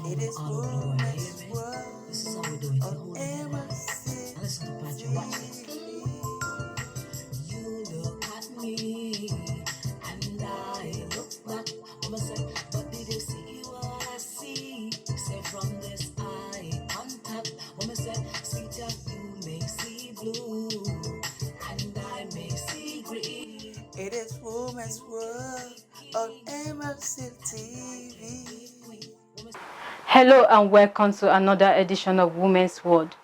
It is Women's World. This is how we do it. On MLC. Listen to Pancho. Watch this. You look at me, and I look back. Mama said, but did you see what I see? Say from this eye contact. Mama said, sweeter, you may see blue, and I may see green. It is Women's World on MLC TV. Hello and welcome to another edition of Women's World.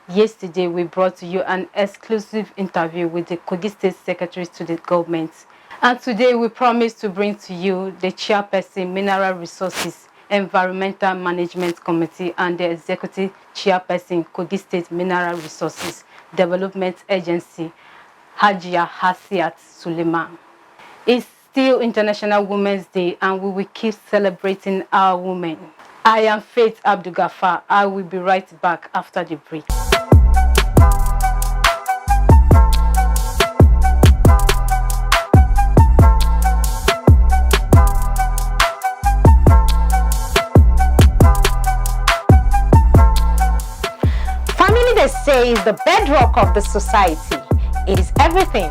Yesterday, we brought to you an exclusive interview with the Kogi State Secretary to the government. And today, we promise to bring to you the Chairperson, Mineral Resources Environmental Management Committee and the Executive Chairperson, Kogi State Mineral Resources Development Agency, Hajia Hassiat Suleiman. It's still International Women's Day and we will keep celebrating our women. I am Faith Abdul-Ghaffar. I will be right back after the break. Family, they say, is the bedrock of the society. It is everything.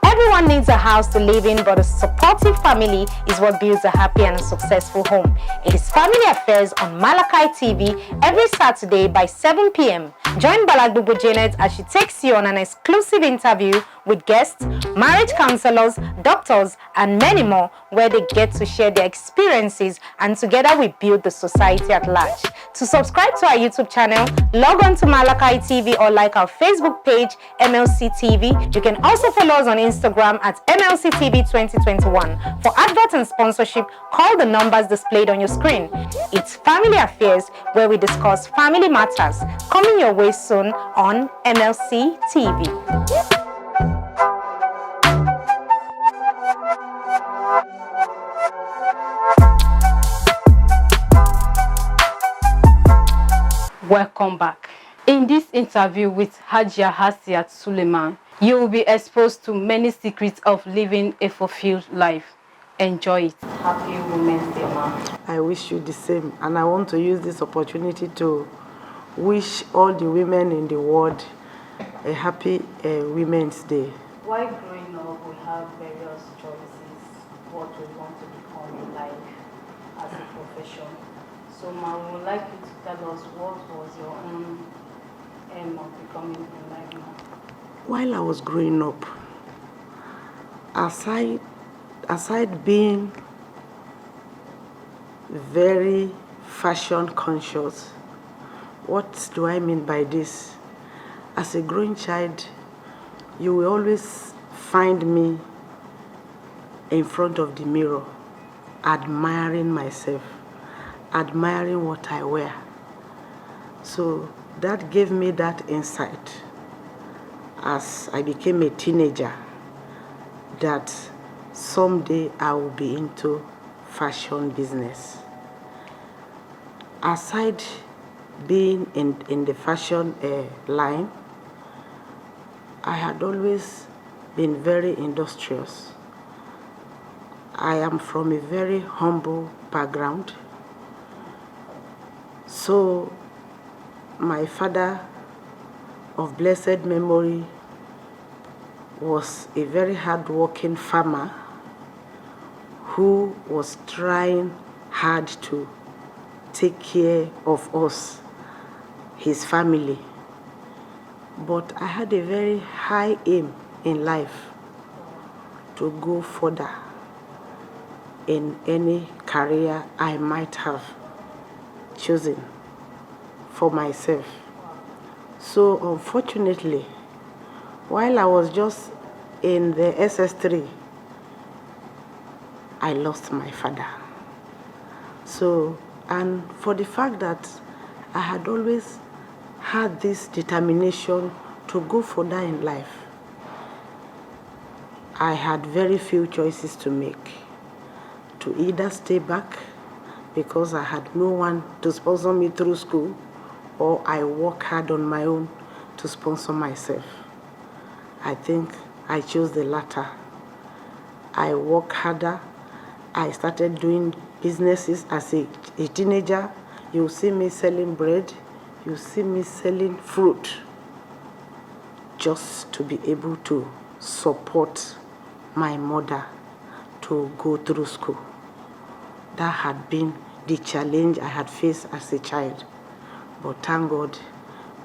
Everyone needs a house to live in, but a supportive family is what builds a happy and a successful home. It is Family Affairs on Malachi TV every Saturday by 7 p.m. Join Balagbubu Janet as she takes you on an exclusive interview with guests, marriage counselors, doctors, and many more, where they get to share their experiences, and together we build the society at large. To subscribe to our YouTube channel, log on to Malachi TV or like our Facebook page, MLC TV. You can also follow us on Instagram at MLC TV 2021. For adverts and sponsorship, call the numbers displayed on your screen. It's Family Affairs, where we discuss family matters. Coming your way soon on MLC TV. Welcome back. In this interview with Hajia Hassiat Suleiman, you will be exposed to many secrets of living a fulfilled life. Enjoy it. Happy Women's Day, ma'am. I wish you the same, and I want to use this opportunity to wish all the women in the world a happy Women's Day. While growing up, we have various choices what we want to become in life as a profession. So, ma'am, we would like you to tell us what was your own aim of becoming in life now. While I was growing up, aside being very fashion conscious, what do I mean by this? As a growing child, you will always find me in front of the mirror, admiring myself, admiring what I wear. So that gave me that insight as I became a teenager that someday I will be into fashion business. Aside being in the fashion line, I had always been very industrious. I am from a very humble background. So my father of blessed memory was a very hard-working farmer who was trying hard to take care of us, his family. But I had a very high aim in life to go further in any career I might have chosen for myself. So unfortunately, while I was just in the SS3, I lost my father. So, and for the fact that I had always had this determination to go further in life, I had very few choices to make. To either stay back because I had no one to sponsor me through school, or I work hard on my own to sponsor myself. I think I chose the latter. I work harder. I started doing businesses as a teenager, You see me selling bread, you see me selling fruit, just to be able to support my mother to go through school. That had been the challenge I had faced as a child. But thank God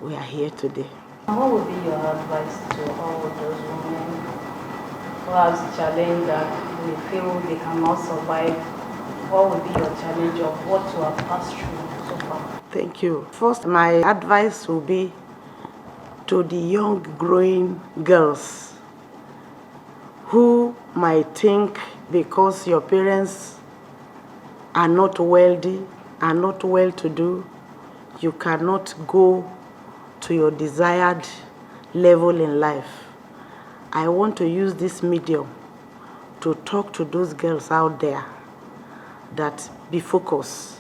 we are here today. What would be your advice to all those women who have the challenge that they feel they cannot survive? What would be your challenge of what you have passed through so far? Thank you. First, my advice will be to the young growing girls who might think because your parents are not wealthy, are not well-to-do, you cannot go to your desired level in life. I want to use this medium to talk to those girls out there that be focused.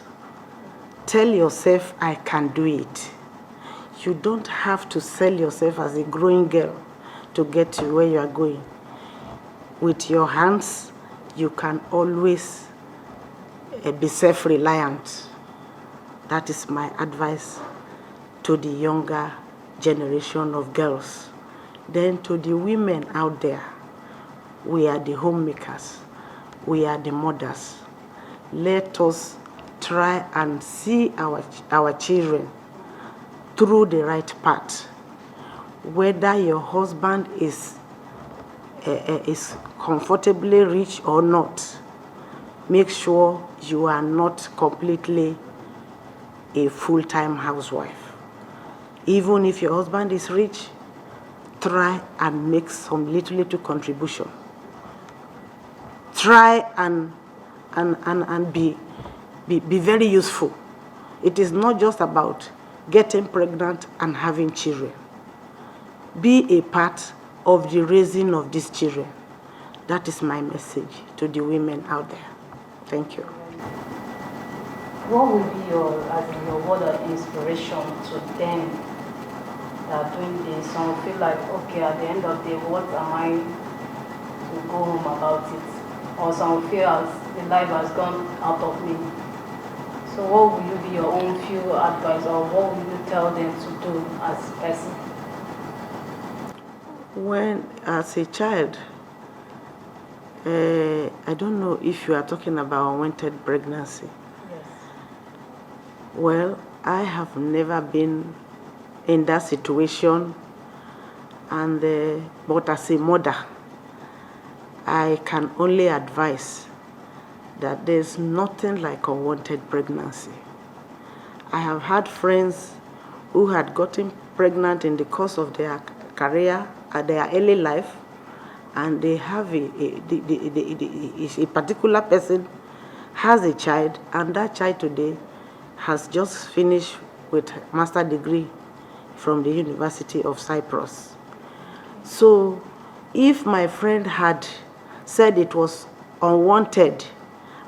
Tell yourself, I can do it. You don't have to sell yourself as a growing girl to get to where you are going. With your hands, you can always be self-reliant. That is my advice to the younger generation of girls. Then to the women out there, we are the homemakers. We are the mothers. Let us try and see our children through the right path. Whether your husband is comfortably rich or not, make sure you are not completely a full-time housewife. Even if your husband is rich, try and make some little contribution. Try and be very useful. It is not just about getting pregnant and having children. Be a part of the raising of these children. That is my message to the women out there. Thank you. What will be your word of inspiration to them that are doing this? Some feel like, okay, at the end of the day, what am I to go home about it? Or some feel as the life has gone out of me. So what will you be your own few advice, or what will you tell them to do as a person? When, as a child, I don't know if you are talking about unwanted pregnancy. Yes. Well, I have never been in that situation, and but as a mother, I can only advise that there's nothing like unwanted pregnancy. I have had friends who had gotten pregnant in the course of their career, at their early life, and they have a particular person has a child, and that child today has just finished with master's degree from the University of Cyprus. So if my friend had said it was unwanted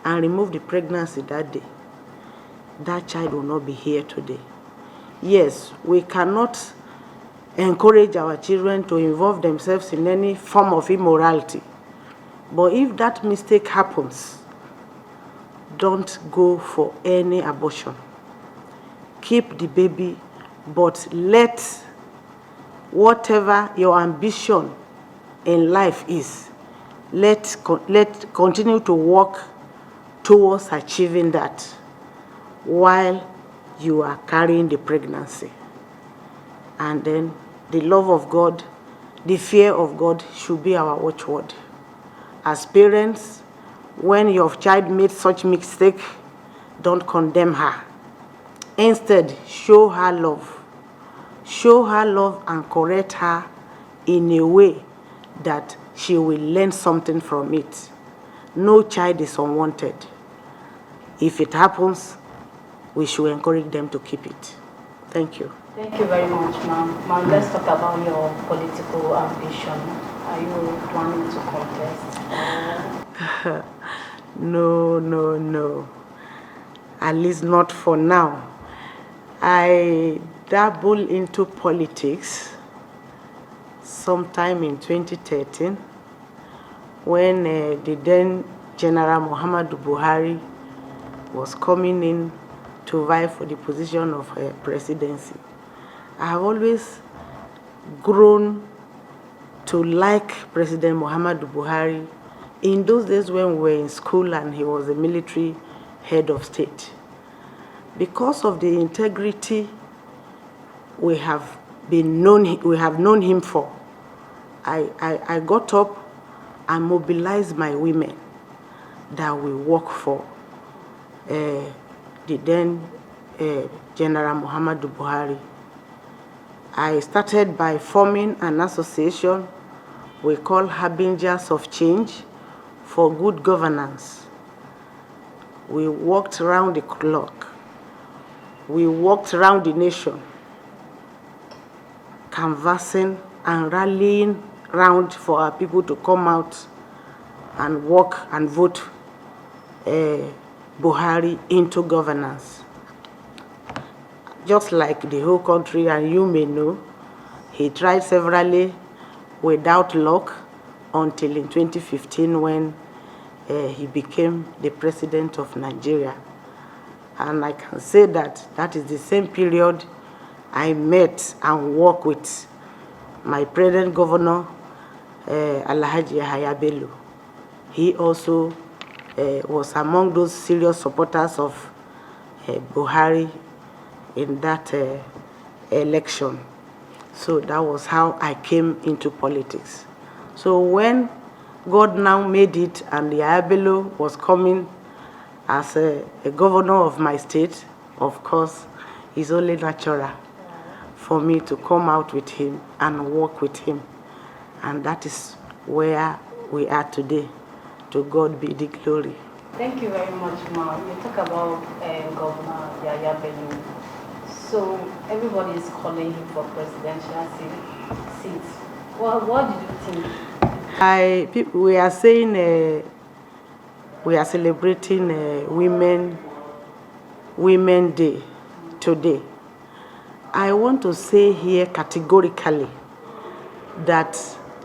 and removed the pregnancy that day, that child will not be here today. Yes, we cannot encourage our children to involve themselves in any form of immorality. But if that mistake happens, don't go for any abortion. Keep the baby, but let whatever your ambition in life is, let continue to work towards achieving that while you are carrying the pregnancy. And then the love of God, the fear of God should be our watchword. As parents, when your child made such mistake, don't condemn her. Instead, show her love. Show her love and correct her in a way that she will learn something from it. No child is unwanted. If it happens, we should encourage them to keep it. Thank you. Thank you very much, ma'am. Ma'am, let's talk about your political ambition. Are you planning to contest? No. At least not for now. I dabbled into politics sometime in 2013 when the then General Muhammadu Buhari was coming in to vie for the position of presidency. I have always grown to like President Muhammadu Buhari in those days when we were in school and he was a military head of state. Because of the integrity we have known him for, I got up and mobilized my women that will work for the then General Muhammadu Buhari. I started by forming an association we call Harbingers of Change for Good Governance. We worked around the clock. We walked around the nation, canvassing and rallying round for our people to come out and work and vote Buhari into governance. Just like the whole country, and you may know, he tried severally without luck until in 2015 when he became the president of Nigeria. And I can say that that is the same period I met and worked with my present governor, Hajia Hassiat. He also was among those serious supporters of Buhari in that election. So that was how I came into politics. So when God now made it and the Ayabelo was coming as a governor of my state, of course, it's only natural for me to come out with him and work with him. And that is where we are today. To God be the glory. Thank you very much, Ma. You talk about Governor Yaya Bello. So everybody is calling him for presidential seat. Well, what did you think? We are saying we are celebrating Women Day today. I want to say here categorically that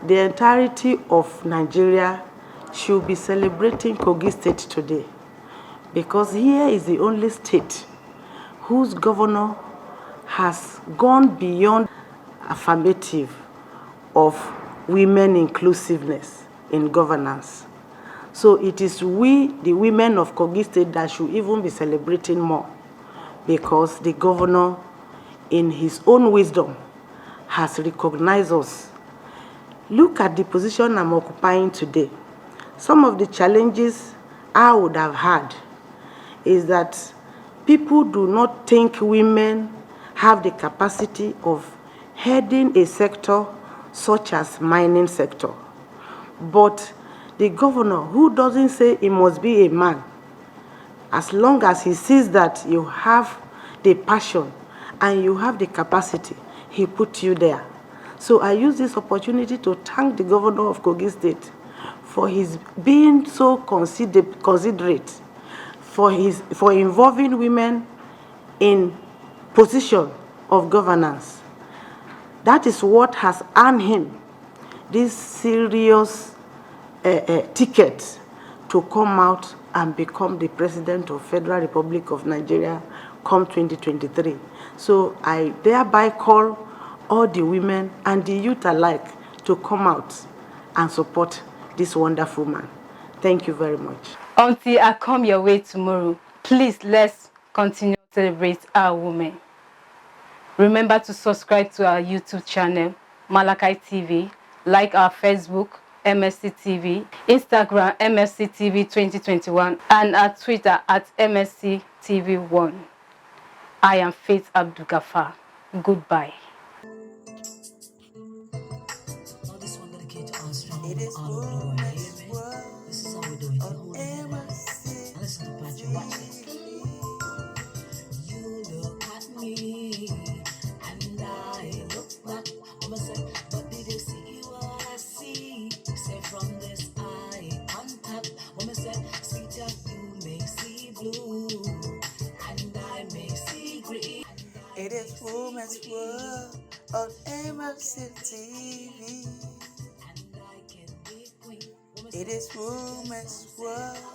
the entirety of Nigeria should be celebrating Kogi State today, because here is the only state whose governor has gone beyond affirmative of women inclusiveness in governance. So it is we, the women of Kogi State, that should even be celebrating more, because the governor, in his own wisdom, has recognized us. Look at the position I'm occupying today. Some of the challenges I would have had is that people do not think women have the capacity of heading a sector such as mining sector. But the governor, who doesn't say he must be a man, as long as he sees that you have the passion and you have the capacity, he put you there. So I use this opportunity to thank the governor of Kogi State for his being so considerate, for involving women in position of governance. That is what has earned him this serious ticket to come out and become the president of Federal Republic of Nigeria come 2023. So I thereby call all the women and the youth alike to come out and support this wonderful man. Thank you very much. Until I come your way tomorrow, please let's continue to celebrate our women. Remember to subscribe to our YouTube channel, Malachi TV, like our Facebook, MSC TV, Instagram, MSC TV 2021, and our Twitter at MSC TV1. I am Faith Abdul Ghaffar. Goodbye. It is Women's World. This is how we do it. Hold it. Listen to Patrick. Watch it. You look at me and I look back. Mama said, but did you see what I see? Say from this eye contact. Mama said, sweeter, you may see blue and I may see green. It is Women's World on MFC TV. It is Women's World.